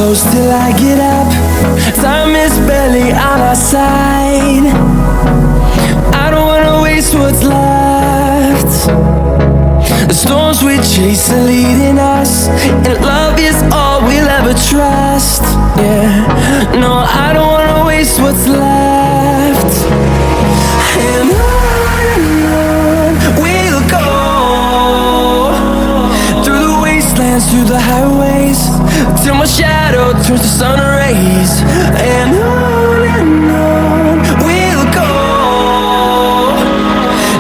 close till I get up. Time is barely on our side. I don't wanna waste what's left. The storms we chase are leading us, and love is all we'll ever trust. Yeah, no, I don't wanna waste what's left. And on we'll go, through the wastelands, through the highways, till my shadow turns to sun rays. And on we'll go,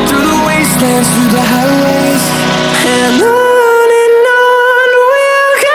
through the wastelands, through the highways, and on we'll go.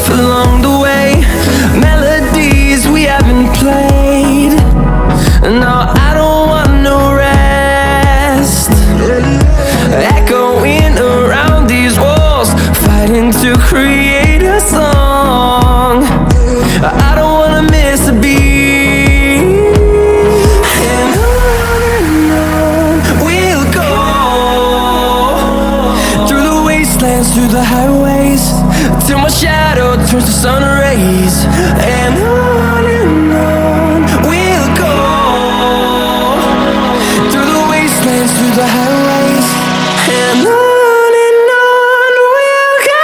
Along the way, melodies we haven't played. No, I don't want no rest. Echoing around these walls, fighting to create a song. I don't wanna miss a beat. And on we'll go, through the wastelands, through the highways, till my shadow turns to sun rays. And on we'll go, through the wastelands, through the highways, and on we'll go.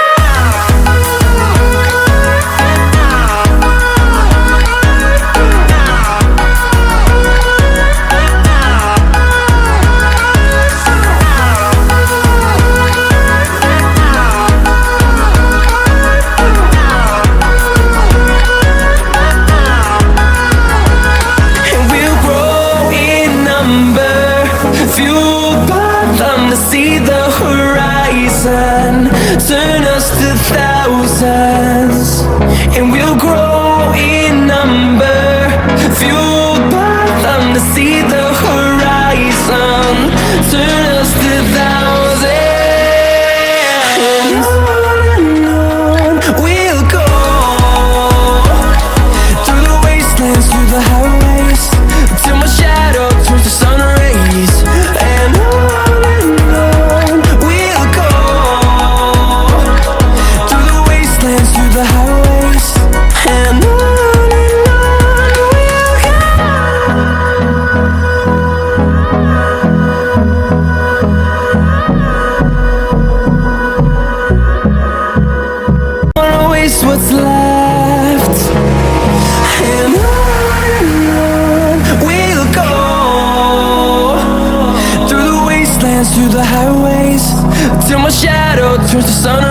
Fueled by them to see the horizon, turn us to thousands, and we'll grow in number. Fueled by them to see the horizon, turn us to thousands, and on we'll go, through the wastelands, through the highways, till my shadow turns to sun rays. And on we'll go, through the wastelands, through the highways, and on we'll go. I don't wanna waste what's left. And on we'll go, through the wastelands, through the highways, till my shadow turns to sun